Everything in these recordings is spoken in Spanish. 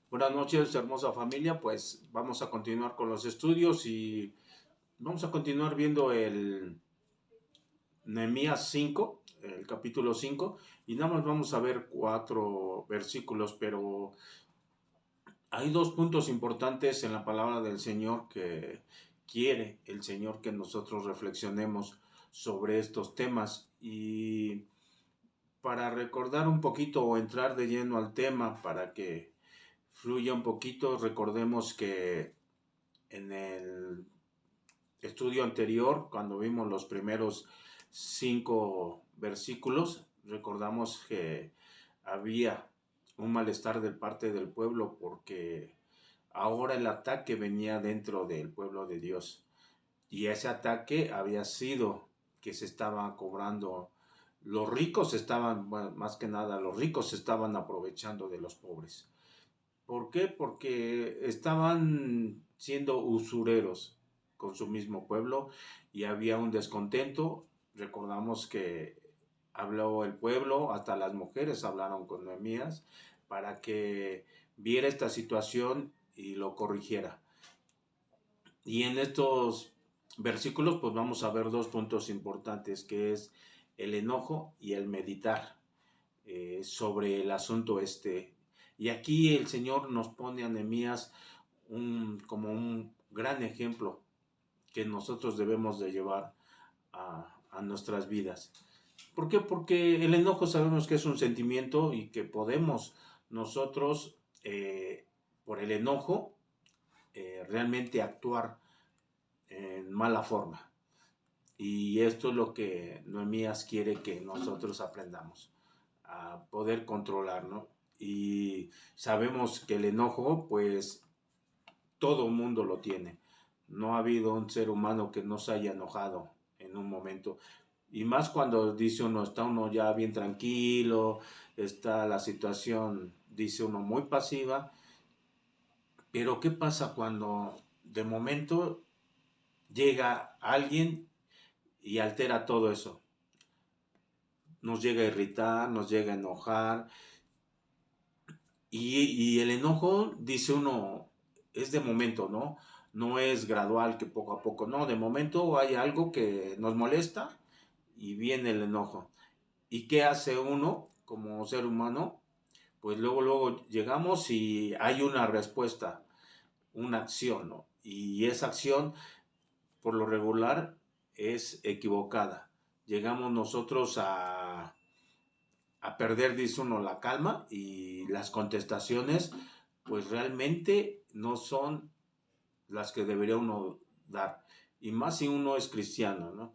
Buenas noches, hermosa familia. Pues vamos a continuar con los estudios y vamos a continuar viendo el Nehemías 5, el capítulo 5, y nada más vamos a ver 4 versículos, pero hay 2 puntos importantes en la palabra del Señor que quiere el Señor que nosotros reflexionemos sobre estos temas. Y para recordar un poquito o entrar de lleno al tema, para que fluya un poquito, recordemos que en el estudio anterior, cuando vimos los primeros 5 versículos, recordamos que había un malestar de parte del pueblo porque ahora el ataque venía dentro del pueblo de Dios. Y ese ataque había sido que se estaba cobrando, los ricos estaban, bueno, más que nada, los ricos se estaban aprovechando de los pobres. ¿Por qué? Porque estaban siendo usureros con su mismo pueblo y había un descontento. Recordamos que habló el pueblo, hasta las mujeres hablaron con Nehemías para que viera esta situación y lo corrigiera. Y en estos versículos pues vamos a ver 2 puntos importantes, que es el enojo y el meditar sobre el asunto este. Y aquí el Señor nos pone a Nehemías como un gran ejemplo que nosotros debemos de llevar a nuestras vidas. ¿Por qué? Porque el enojo sabemos que es un sentimiento y que podemos nosotros, por el enojo, realmente actuar en mala forma. Y esto es lo que Nehemías quiere que nosotros aprendamos a poder controlar, ¿no? Y sabemos que el enojo, pues todo mundo lo tiene. No ha habido un ser humano que no se haya enojado en un momento. Y más cuando dice uno, está uno ya bien tranquilo, está la situación, dice uno, muy pasiva. Pero ¿qué pasa cuando de momento llega alguien y altera todo eso? Nos llega a irritar, nos llega a enojar. Y el enojo, dice uno, es de momento, ¿no? No es gradual, que poco a poco, no, de momento hay algo que nos molesta y viene el enojo. ¿Y qué hace uno como ser humano? Pues luego llegamos y hay una respuesta, una acción, ¿no? Y esa acción, por lo regular, es equivocada. Llegamos nosotros a perder, dice uno, la calma, y las contestaciones pues realmente no son las que debería uno dar. Y más si uno es cristiano, ¿no?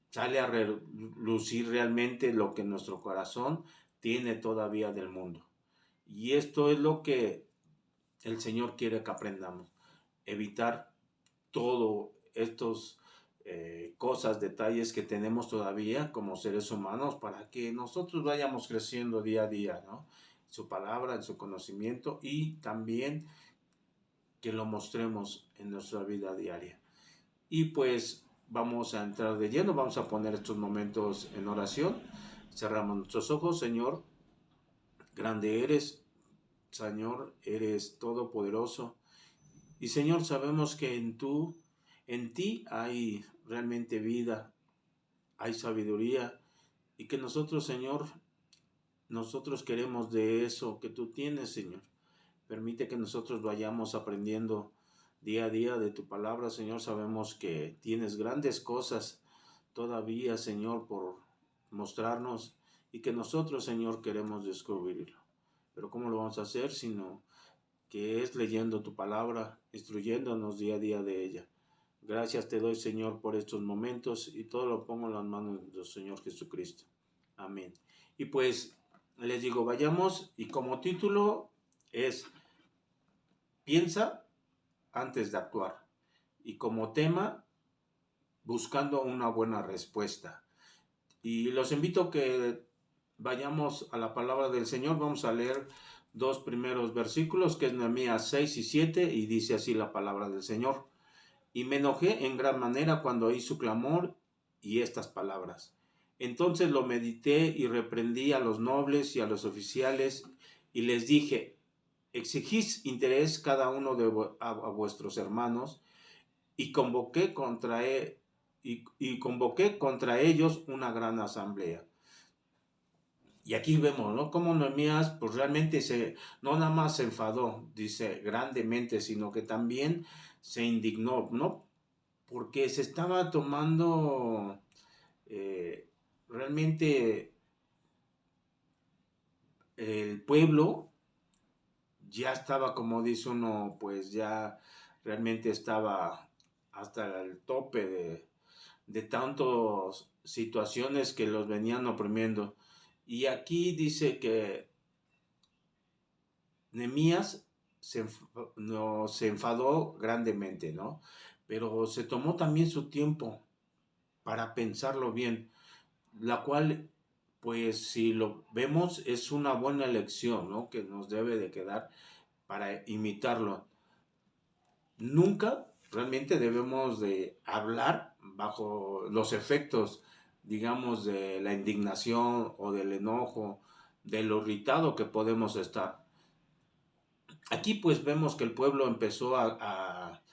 Sale a relucir realmente lo que nuestro corazón tiene todavía del mundo. Y esto es lo que el Señor quiere que aprendamos. Evitar todo estos cosas, detalles que tenemos todavía como seres humanos, para que nosotros vayamos creciendo día a día, ¿no? Su palabra, en su conocimiento, y también que lo mostremos en nuestra vida diaria. Y pues vamos a entrar de lleno, vamos a poner estos momentos en oración. Cerramos nuestros ojos. Señor, grande eres, Señor, eres todopoderoso. Y Señor, sabemos que en ti hay realmente vida, hay sabiduría, y que nosotros, Señor, nosotros queremos de eso que tú tienes, Señor. Permite que nosotros vayamos aprendiendo día a día de tu palabra, Señor. Sabemos que tienes grandes cosas todavía, Señor, por mostrarnos, y que nosotros, Señor, queremos descubrirlo. Pero ¿cómo lo vamos a hacer sino que es leyendo tu palabra, instruyéndonos día a día de ella? Gracias te doy, Señor, por estos momentos, y todo lo pongo en las manos del Señor Jesucristo. Amén. Y pues les digo, vayamos, y como título es Piensa antes de actuar. Y como tema, buscando una buena respuesta. Y los invito a que vayamos a la palabra del Señor. Vamos a leer 2 primeros versículos, que es Nehemías 6 y 7, y dice así la palabra del Señor. Y me enojé en gran manera cuando oí su clamor y estas palabras. Entonces lo medité y reprendí a los nobles y a los oficiales y les dije, exigís interés cada uno a vuestros hermanos y convoqué contra ellos una gran asamblea. Y aquí vemos, ¿no? Cómo Nehemías, pues realmente no nada más se enfadó, dice, grandemente, sino que también se indignó, ¿no? Porque se estaba tomando realmente el pueblo ya estaba, como dice uno, pues ya realmente estaba hasta el tope de tantas situaciones que los venían oprimiendo. Y aquí dice que Nehemías se enfadó grandemente, ¿no? Pero se tomó también su tiempo para pensarlo bien, la cual, pues si lo vemos, es una buena lección, ¿no? Que nos debe de quedar para imitarlo. Nunca realmente debemos de hablar bajo los efectos, digamos, de la indignación o del enojo, de lo irritado que podemos estar. Aquí pues vemos que el pueblo empezó a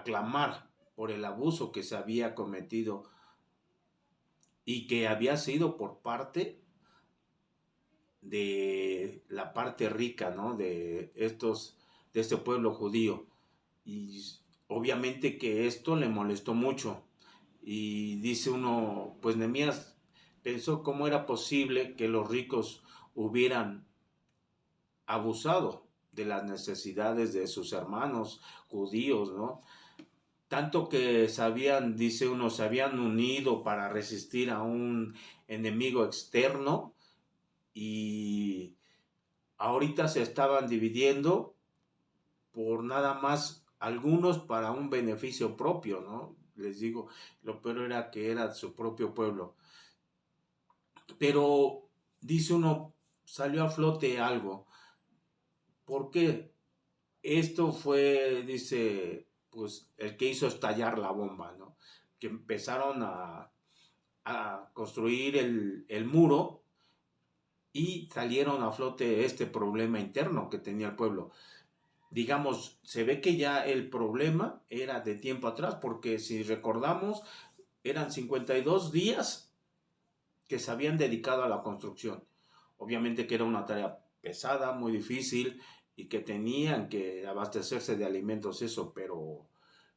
clamar por el abuso que se había cometido y que había sido por parte de la parte rica, ¿no? De este pueblo judío. Y obviamente que esto le molestó mucho. Y dice uno, pues Nehemías pensó cómo era posible que los ricos hubieran abusado de las necesidades de sus hermanos judíos, ¿no? Tanto que dice uno, se habían unido para resistir a un enemigo externo y ahorita se estaban dividiendo por nada más algunos para un beneficio propio, ¿no? Les digo, lo peor era que era su propio pueblo. Pero dice uno, salió a flote algo. ¿Por qué? Esto fue, dice, pues el que hizo estallar la bomba, ¿no? Que empezaron a construir el muro y salieron a flote este problema interno que tenía el pueblo. Digamos, se ve que ya el problema era de tiempo atrás, porque si recordamos, eran 52 días que se habían dedicado a la construcción. Obviamente que era una tarea pesada, muy difícil, y que tenían que abastecerse de alimentos, eso, pero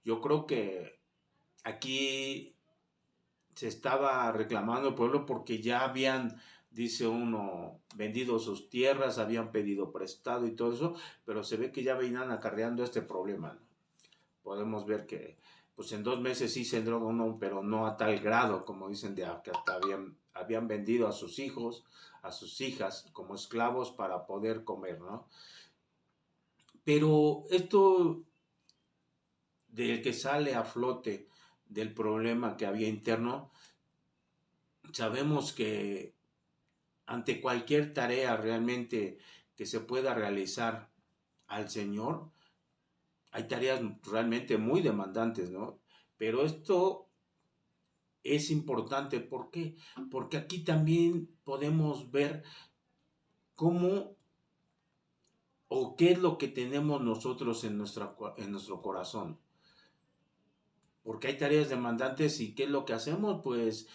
yo creo que aquí se estaba reclamando el pueblo porque ya habían, dice uno, vendido sus tierras, habían pedido prestado y todo eso, pero se ve que ya venían acarreando este problema, ¿no? Podemos ver que pues en 2 meses sí se droga uno, pero no a tal grado, como dicen, de que hasta habían vendido a sus hijos, a sus hijas como esclavos para poder comer, ¿no? Pero esto del que sale a flote del problema que había interno, sabemos que ante cualquier tarea realmente que se pueda realizar al Señor, hay tareas realmente muy demandantes, ¿no? Pero esto es importante, ¿por qué? Porque aquí también podemos ver cómo o qué es lo que tenemos nosotros en nuestro corazón. Porque hay tareas demandantes y ¿qué es lo que hacemos? Pues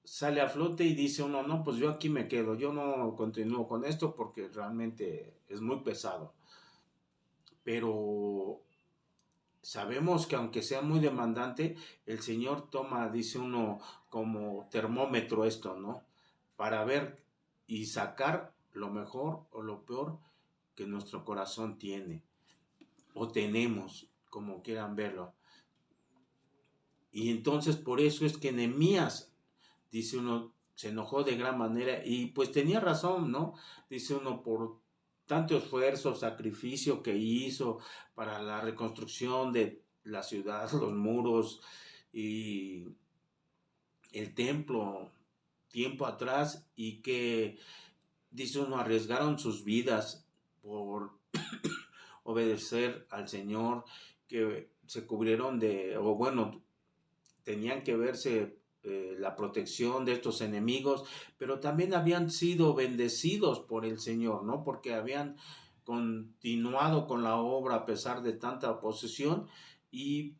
sale a flote y dice uno, no, pues yo aquí me quedo, yo no continúo con esto porque realmente es muy pesado. Pero sabemos que aunque sea muy demandante, el Señor toma, dice uno, como termómetro esto, ¿no? Para ver y sacar lo mejor o lo peor que nuestro corazón tiene o tenemos, como quieran verlo. Y entonces por eso es que Nehemías, dice uno, se enojó de gran manera y pues tenía razón, ¿no? Dice uno, por tanto esfuerzo, sacrificio que hizo para la reconstrucción de la ciudad, los muros y el templo tiempo atrás y que, dice uno, arriesgaron sus vidas por obedecer al Señor, que se cubrieron o bueno, tenían que verse la protección de estos enemigos, pero también habían sido bendecidos por el Señor, ¿no? Porque habían continuado con la obra a pesar de tanta oposición. ¿Y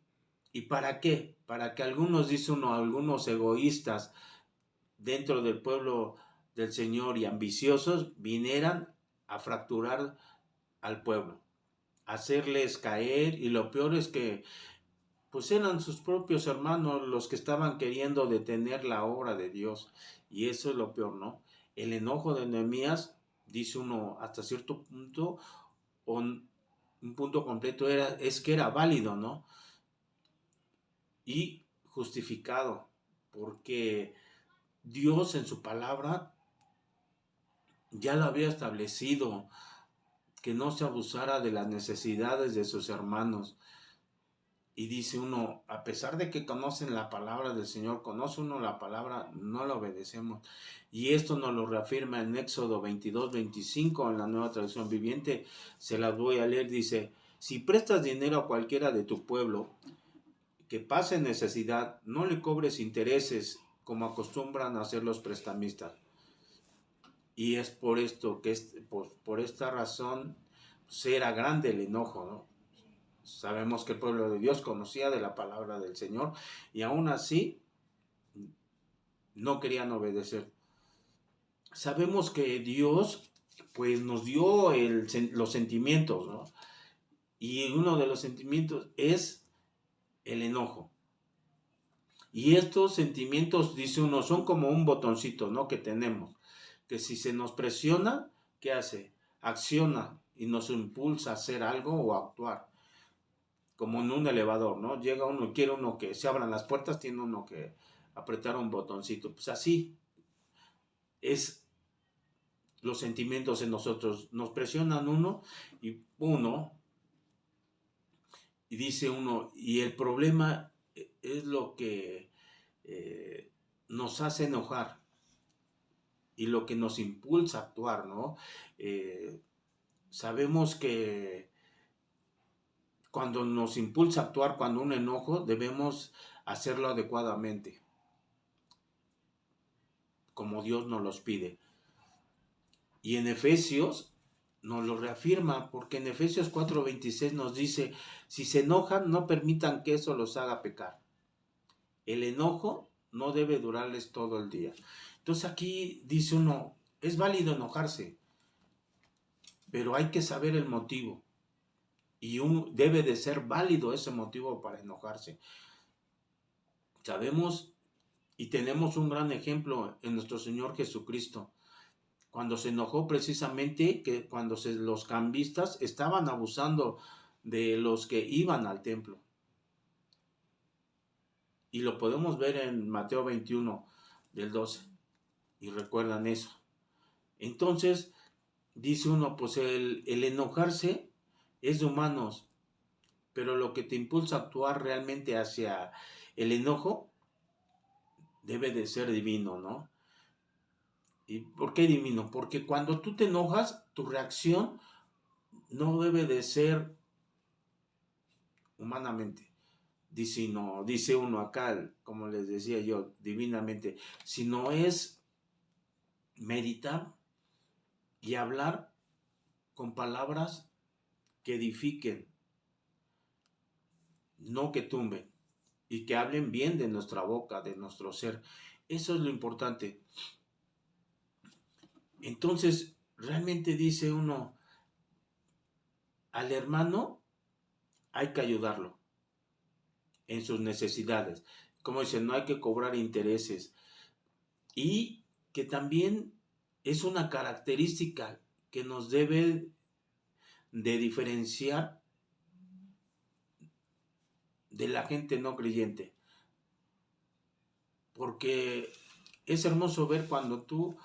para qué? Para que algunos, dice uno, algunos egoístas dentro del pueblo del Señor y ambiciosos vinieran a fracturar al pueblo, a hacerles caer, y lo peor es que pues eran sus propios hermanos los que estaban queriendo detener la obra de Dios. Y eso es lo peor, ¿no? El enojo de Nehemías, dice uno hasta cierto punto, un punto completo es que era válido, ¿no? Y justificado, porque Dios en su palabra ya lo había establecido, que no se abusara de las necesidades de sus hermanos. Y dice uno, a pesar de que conocen la palabra del Señor, conoce uno la palabra, no la obedecemos. Y esto nos lo reafirma en Éxodo 22-25, en la Nueva Traducción Viviente. Se las voy a leer, dice: si prestas dinero a cualquiera de tu pueblo que pase necesidad, no le cobres intereses como acostumbran a hacer los prestamistas. Y es por esto que por esta razón será grande el enojo, ¿no? Sabemos que el pueblo de Dios conocía de la palabra del Señor y aún así no querían obedecer. Sabemos que Dios pues nos dio los sentimientos, ¿no? Y uno de los sentimientos es el enojo. Y estos sentimientos, dice uno, son como un botoncito, ¿no? Que tenemos, que si se nos presiona, ¿qué hace? Acciona y nos impulsa a hacer algo o a actuar. Como en un elevador, ¿no? Llega uno y quiere uno que se abran las puertas, tiene uno que apretar un botoncito. Pues así es los sentimientos en nosotros. Nos presionan y dice uno, y el problema es lo que nos hace enojar y lo que nos impulsa a actuar, ¿no? Sabemos que cuando nos impulsa a actuar, cuando un enojo, debemos hacerlo adecuadamente, como Dios nos los pide. Y en Efesios nos lo reafirma, porque en Efesios 4:26 nos dice: si se enojan, no permitan que eso los haga pecar. El enojo no debe durarles todo el día. Entonces aquí dice uno, es válido enojarse, pero hay que saber el motivo. Y debe de ser válido ese motivo para enojarse. Sabemos y tenemos un gran ejemplo en nuestro Señor Jesucristo, cuando se enojó precisamente que cuando los cambistas estaban abusando de los que iban al templo. Y lo podemos ver en Mateo 21, del 12. Y recuerdan eso. Entonces, dice uno, pues el enojarse es de humanos, pero lo que te impulsa a actuar realmente hacia el enojo debe de ser divino, ¿no? ¿Y por qué divino? Porque cuando tú te enojas, tu reacción no debe de ser humanamente, dice uno acá, como les decía yo, divinamente, sino es meditar y hablar con palabras que edifiquen, no que tumben, y que hablen bien de nuestra boca, de nuestro ser. Eso es lo importante. Entonces, realmente dice uno, al hermano hay que ayudarlo en sus necesidades. Como dice, no hay que cobrar intereses. Y que también es una característica que nos debe de diferenciar de la gente no creyente. Porque es hermoso ver cuando tú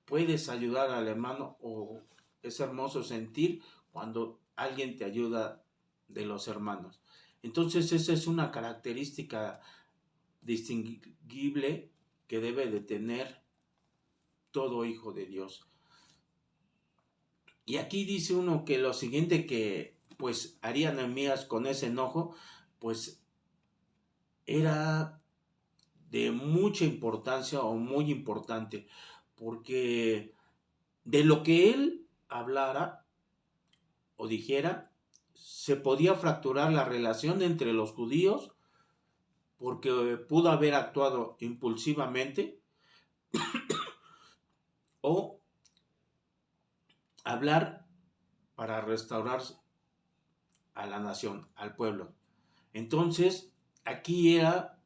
puedes ayudar al hermano, o es hermoso sentir cuando alguien te ayuda de los hermanos. Entonces esa es una característica distinguible que debe de tener todo hijo de Dios. Y aquí dice uno que lo siguiente que pues haría Nehemías con ese enojo, pues era de mucha importancia o muy importante, porque de lo que él hablara o dijera, se podía fracturar la relación entre los judíos, porque pudo haber actuado impulsivamente o hablar para restaurar a la nación, al pueblo. Entonces, aquí era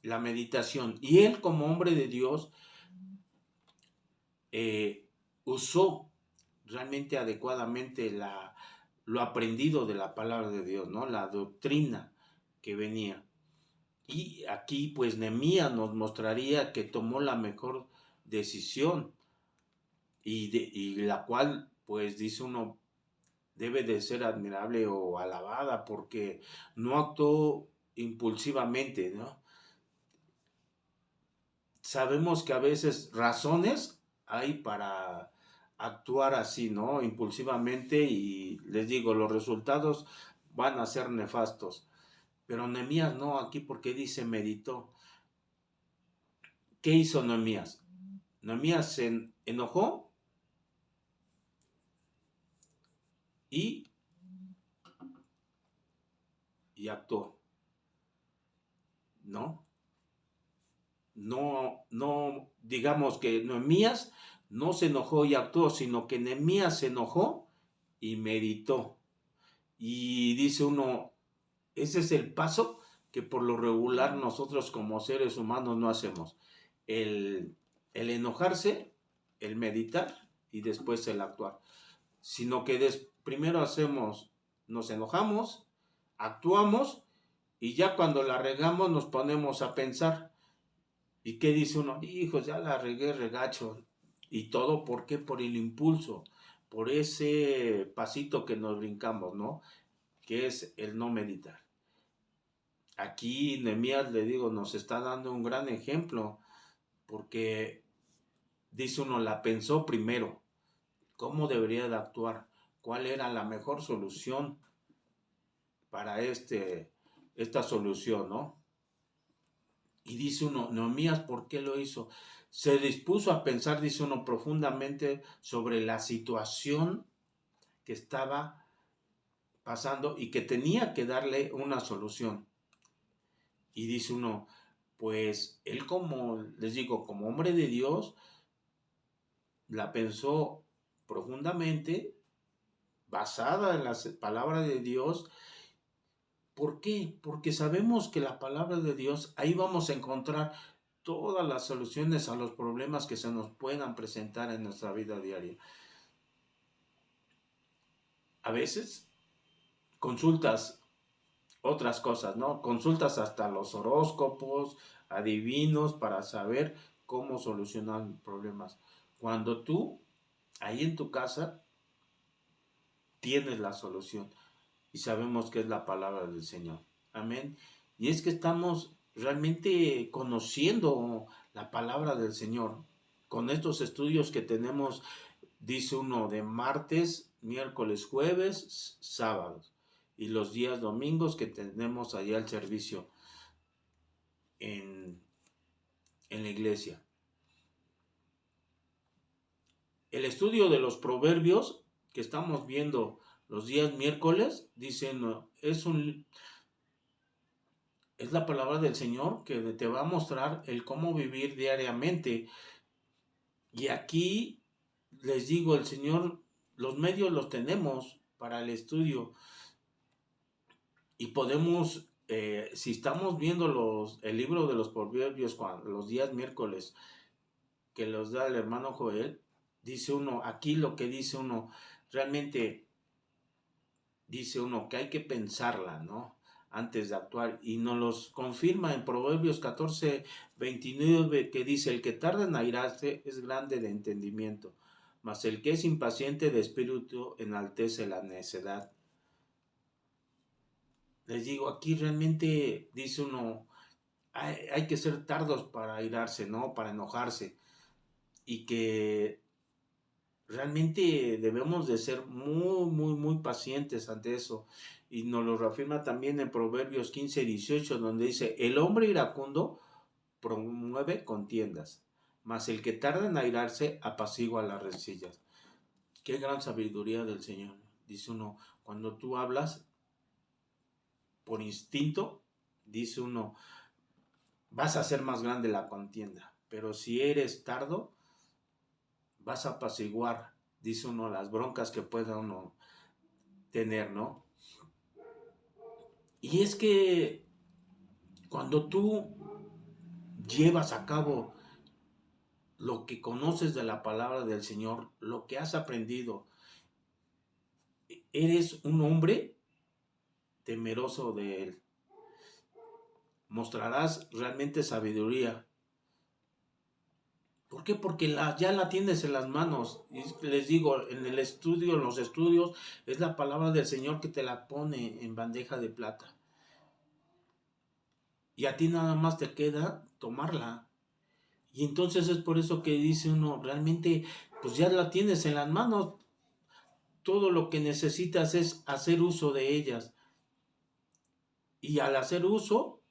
la meditación. Y él, como hombre de Dios, usó realmente adecuadamente lo aprendido de la palabra de Dios, ¿no? La doctrina que venía. Y aquí, pues, Nehemías nos mostraría que tomó la mejor decisión y la cual, pues, dice uno, debe de ser admirable o alabada porque no actuó impulsivamente, ¿no? Sabemos que a veces razones hay para actuar así, ¿no? Impulsivamente y les digo, los resultados van a ser nefastos. Pero Nehemías no, aquí porque dice meditó. ¿Qué hizo Nehemías? Nehemías se enojó y, y actuó, ¿no? No, digamos que Nehemías no se enojó y actuó, sino que Nehemías se enojó y meditó. Y dice uno, ese es el paso que por lo regular nosotros como seres humanos no hacemos. El enojarse, el meditar y después el actuar. Sino que primero nos enojamos, actuamos y ya cuando la regamos nos ponemos a pensar. ¿Y qué dice uno? Hijos, ya la regué, regacho. Y todo, ¿por qué? Por el impulso, por ese pasito que nos brincamos, ¿no? Que es el no meditar. Aquí Nehemías, le digo, nos está dando un gran ejemplo, porque dice uno, la pensó primero, cómo debería de actuar, cuál era la mejor solución para esta solución, ¿no? Y dice uno, Nehemías, ¿por qué lo hizo? Se dispuso a pensar, dice uno, profundamente sobre la situación que estaba pasando y que tenía que darle una solución. Y dice uno, pues él, como les digo, como hombre de Dios, la pensó profundamente, basada en las palabras de Dios. ¿Por qué? Porque sabemos que la palabra de Dios, ahí vamos a encontrar todas las soluciones a los problemas que se nos puedan presentar en nuestra vida diaria. A veces consultas otras cosas, ¿no? Consultas hasta los horóscopos, adivinos para saber cómo solucionar problemas. Cuando tú, ahí en tu casa, tienes la solución y sabemos que es la palabra del Señor. Amén. Y es que estamos realmente conociendo la palabra del Señor con estos estudios que tenemos, dice uno, de martes, miércoles, jueves, sábados y los días domingos que tenemos allá el servicio en la iglesia. El estudio de los proverbios que estamos viendo los días miércoles, dicen, es la palabra del Señor que te va a mostrar el cómo vivir diariamente. Y aquí les digo, el Señor, los medios los tenemos para el estudio y podemos, si estamos viendo el libro de los proverbios los días miércoles que los da el hermano Joel, dice uno, aquí lo que dice uno, realmente dice uno que hay que pensarla, ¿no? Antes de actuar, y nos los confirma en Proverbios 14, 29, que dice, el que tarda en airarse es grande de entendimiento, mas el que es impaciente de espíritu enaltece la necedad. Les digo, aquí realmente dice uno, hay que ser tardos para airarse, ¿no? Para enojarse, y que realmente debemos de ser muy, muy, muy pacientes ante eso. Y nos lo reafirma también en Proverbios 15, 18, donde dice, el hombre iracundo promueve contiendas, mas el que tarda en airarse apacigua las rencillas. Qué gran sabiduría del Señor. Dice uno, cuando tú hablas por instinto, dice uno, vas a hacer más grande la contienda, pero si eres tardo, vas a apaciguar, dice uno, las broncas que pueda uno tener, ¿no? Y es que cuando tú llevas a cabo lo que conoces de la palabra del Señor, lo que has aprendido, eres un hombre temeroso de Él. Mostrarás realmente sabiduría. ¿Por qué? Porque ya la tienes en las manos. Y les digo, en el estudio, en los estudios, es la palabra del Señor que te la pone en bandeja de plata. Y a ti nada más te queda tomarla. Y entonces es por eso que dice uno, realmente, pues ya la tienes en las manos. Todo lo que necesitas es hacer uso de ellas. Y al hacer uso,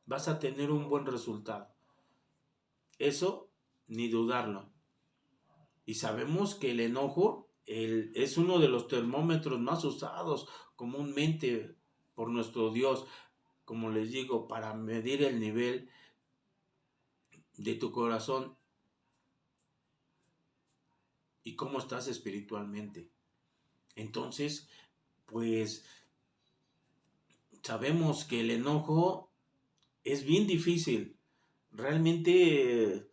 vas a tener un buen resultado. Eso, ni dudarlo. Y sabemos que el enojo es uno de los termómetros más usados comúnmente por nuestro Dios, como les digo, para medir el nivel de tu corazón y cómo estás espiritualmente. Entonces, pues sabemos que el enojo es bien difícil, realmente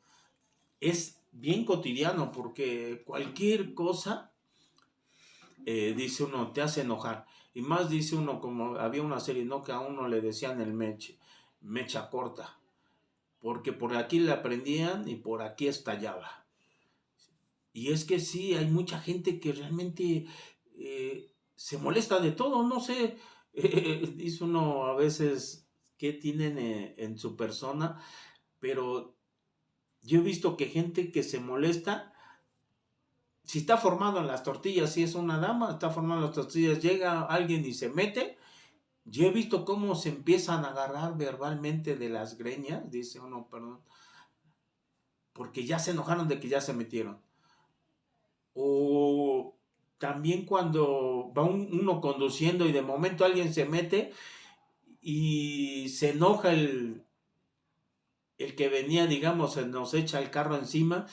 es bien cotidiano, porque cualquier cosa, dice uno, te hace enojar. Y más dice uno, como había una serie, ¿no? Que a uno le decían el mecha corta, porque por aquí le aprendían y por aquí estallaba. Y es que sí, hay mucha gente que realmente se molesta de todo, no sé, dice uno a veces qué tienen en su persona, pero yo he visto que gente que se molesta, si está formado en las tortillas, si es una dama, está formado en las tortillas, llega alguien y se mete, yo he visto cómo se empiezan a agarrar verbalmente de las greñas, dice uno, perdón, porque ya se enojaron de que ya se metieron. O también cuando va uno conduciendo y de momento alguien se mete y se enoja el que venía, digamos, se nos echa el carro encima,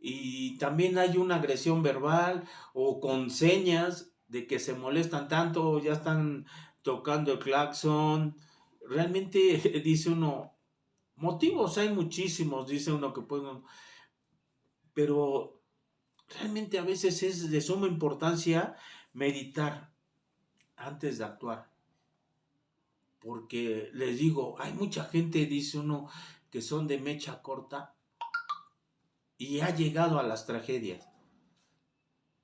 y también hay una agresión verbal o con señas de que se molestan tanto, ya están tocando el claxon. Realmente dice uno, motivos hay muchísimos, dice uno que pueden, pero realmente a veces es de suma importancia meditar antes de actuar. Porque les digo, hay mucha gente, dice uno, que son de mecha corta y ha llegado a las tragedias.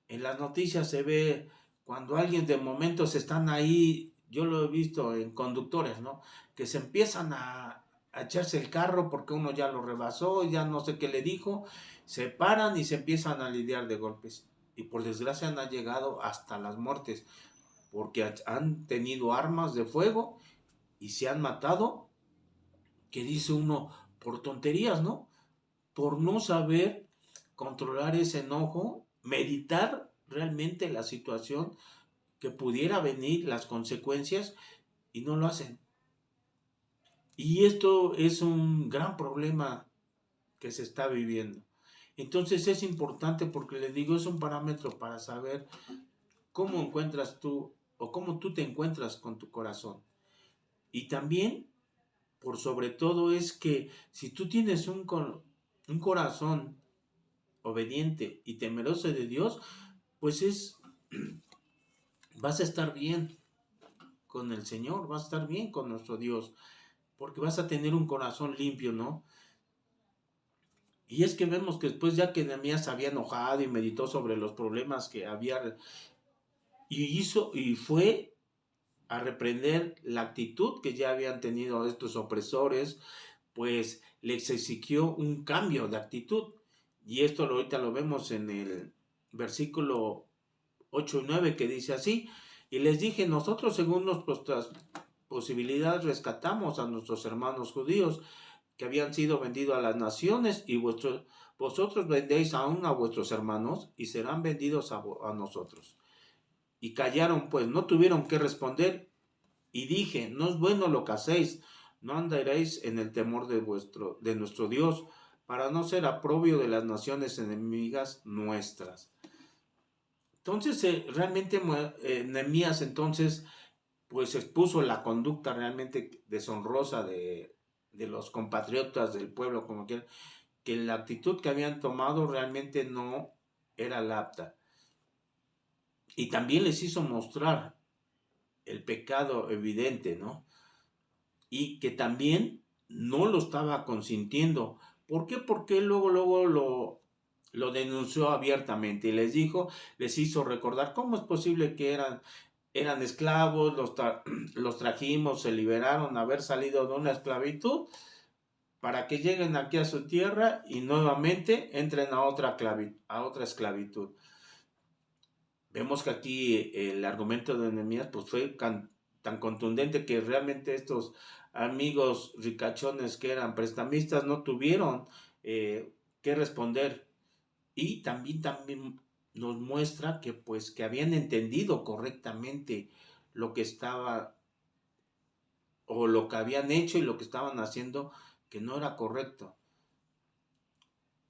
En las noticias se ve cuando alguien de momentos están ahí, yo lo he visto en conductores, ¿no? Que se empiezan a echarse el carro porque uno ya lo rebasó, ya no sé qué le dijo, se paran y se empiezan a lidiar de golpes. Y por desgracia han llegado hasta las muertes, porque han tenido armas de fuego y se han matado, que dice uno, por tonterías, ¿no? Por no saber controlar ese enojo, meditar realmente la situación que pudiera venir, las consecuencias, y no lo hacen. Y esto es un gran problema que se está viviendo. Entonces es importante, porque les digo, es un parámetro para saber cómo encuentras tú o cómo tú te encuentras con tu corazón. Y también, por sobre todo, es que si tú tienes un corazón obediente y temeroso de Dios, pues vas a estar bien con el Señor, vas a estar bien con nuestro Dios, porque vas a tener un corazón limpio, ¿no? Y es que vemos que después, ya que Nehemías había enojado y meditó sobre los problemas que había, y fue a reprender la actitud que ya habían tenido estos opresores, pues les exigió un cambio de actitud. Y esto ahorita lo vemos en el versículo 8 y 9, que dice así: y les dije, nosotros según nuestras posibilidades rescatamos a nuestros hermanos judíos que habían sido vendidos a las naciones, y vosotros vendéis aún a vuestros hermanos, y serán vendidos a nosotros. Y callaron, pues no tuvieron que responder. Y dije, no es bueno lo que hacéis, no andaréis en el temor de nuestro Dios, para no ser aprobio de las naciones enemigas nuestras. Entonces, realmente Nehemías entonces, pues expuso la conducta realmente deshonrosa de los compatriotas del pueblo, como que la actitud que habían tomado realmente no era la apta. Y también les hizo mostrar el pecado evidente, ¿no? Y que también no lo estaba consintiendo. ¿Por qué? Porque luego lo denunció abiertamente y les hizo recordar cómo es posible que eran esclavos, los trajimos, se liberaron, haber salido de una esclavitud, para que lleguen aquí a su tierra y nuevamente entren a otra esclavitud. Vemos que aquí el argumento de Nehemías pues fue tan contundente que realmente estos amigos ricachones que eran prestamistas no tuvieron que responder. Y también nos muestra que pues que habían entendido correctamente lo que estaba o lo que habían hecho y lo que estaban haciendo, que no era correcto.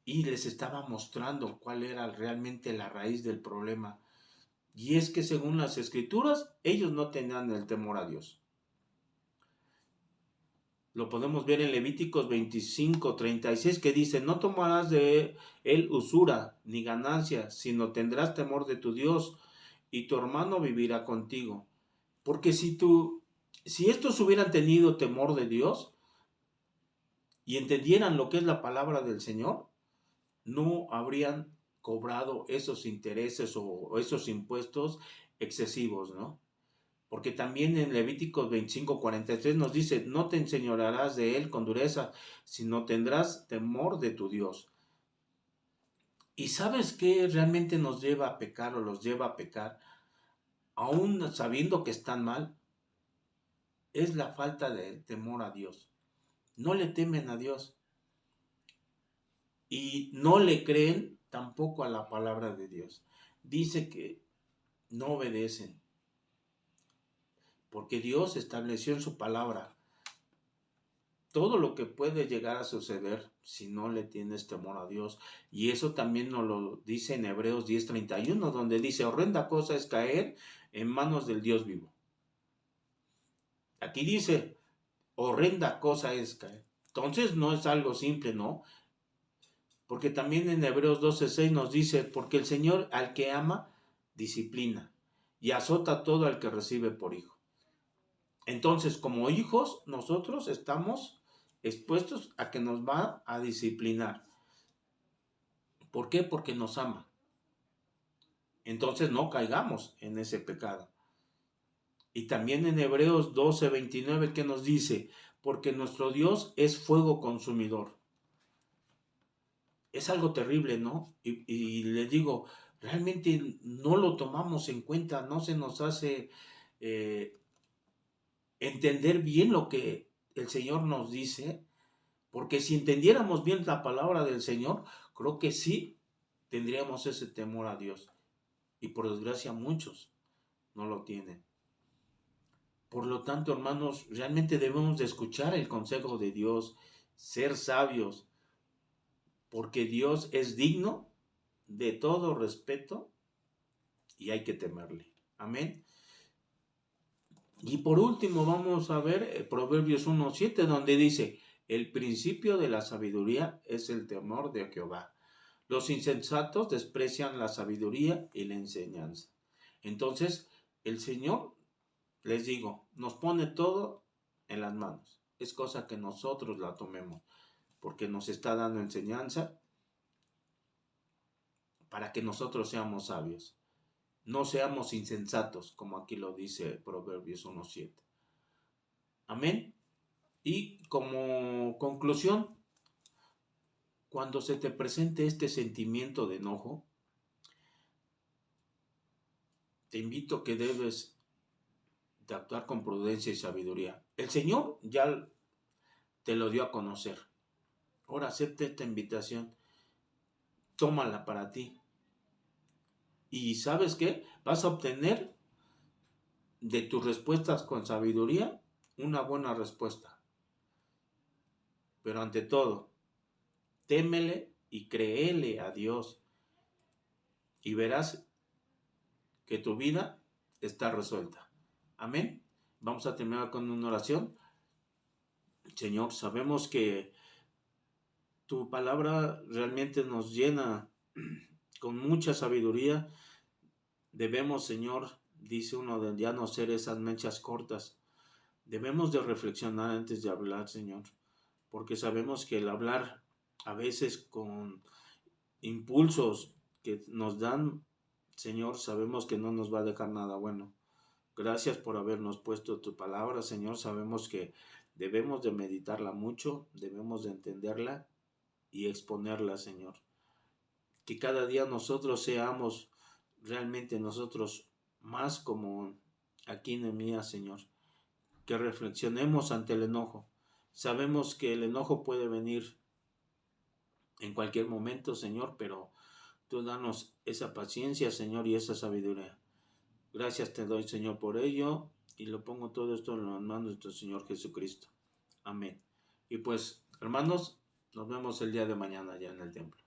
Y les estaba mostrando cuál era realmente la raíz del problema. Y es que según las escrituras, ellos no tenían el temor a Dios. Lo podemos ver en Levíticos 25:36, que dice, no tomarás de él usura ni ganancia, sino tendrás temor de tu Dios, y tu hermano vivirá contigo. Porque si estos hubieran tenido temor de Dios y entendieran lo que es la palabra del Señor, no habrían cobrado esos intereses o esos impuestos excesivos, ¿no? Porque también en Levíticos 25:43 nos dice, no te enseñorearás de él con dureza, sino tendrás temor de tu Dios. ¿Y sabes qué realmente nos lleva a pecar o los lleva a pecar, aún sabiendo que están mal? Es la falta de temor a Dios. No le temen a Dios. Y no le creen tampoco a la palabra de Dios. Dice que no obedecen, porque Dios estableció en su palabra todo lo que puede llegar a suceder si no le tienes temor a Dios. Y eso también nos lo dice en Hebreos 10:31, donde dice, horrenda cosa es caer en manos del Dios vivo. Aquí dice, horrenda cosa es caer. Entonces no es algo simple, ¿no? Porque también en Hebreos 12:6 nos dice, porque el Señor al que ama, disciplina, y azota a todo al que recibe por hijo. Entonces, como hijos, nosotros estamos expuestos a que nos va a disciplinar. ¿Por qué? Porque nos ama. Entonces no caigamos en ese pecado. Y también en Hebreos 12:29 que nos dice, porque nuestro Dios es fuego consumidor. Es algo terrible, ¿no? Y les digo, realmente no lo tomamos en cuenta, no se nos hace entender bien lo que el Señor nos dice, porque si entendiéramos bien la palabra del Señor, creo que sí tendríamos ese temor a Dios. Y por desgracia muchos no lo tienen. Por lo tanto, hermanos, realmente debemos de escuchar el consejo de Dios, ser sabios, porque Dios es digno de todo respeto y hay que temerle. Amén. Y por último vamos a ver Proverbios 1:7, donde dice, el principio de la sabiduría es el temor de Jehová. Los insensatos desprecian la sabiduría y la enseñanza. Entonces, el Señor, les digo, nos pone todo en las manos. Es cosa que nosotros la tomemos, porque nos está dando enseñanza para que nosotros seamos sabios. No seamos insensatos, como aquí lo dice Proverbios 1:7. Amén. Y como conclusión, cuando se te presente este sentimiento de enojo, te invito a que debes de actuar con prudencia y sabiduría. El Señor ya te lo dio a conocer. Ahora acepta esta invitación, tómala para ti. ¿Y sabes qué? Vas a obtener de tus respuestas con sabiduría una buena respuesta. Pero ante todo, témele y créele a Dios y verás que tu vida está resuelta. Amén. Vamos a terminar con una oración. Señor, sabemos que tu palabra realmente nos llena con mucha sabiduría. Debemos, Señor, dice uno, de ya no ser esas mechas cortas. Debemos de reflexionar antes de hablar, Señor, porque sabemos que el hablar a veces con impulsos que nos dan, Señor, sabemos que no nos va a dejar nada bueno. Gracias por habernos puesto tu palabra, Señor. Sabemos que debemos de meditarla mucho, debemos de entenderla y exponerla, Señor. Que cada día nosotros seamos realmente nosotros más como aquí en Nehemías, Señor. Que reflexionemos ante el enojo. Sabemos que el enojo puede venir en cualquier momento, Señor, pero tú danos esa paciencia, Señor, y esa sabiduría. Gracias te doy, Señor, por ello, y lo pongo todo esto en las manos de nuestro Señor Jesucristo. Amén. Y pues, hermanos, nos vemos el día de mañana ya en el templo.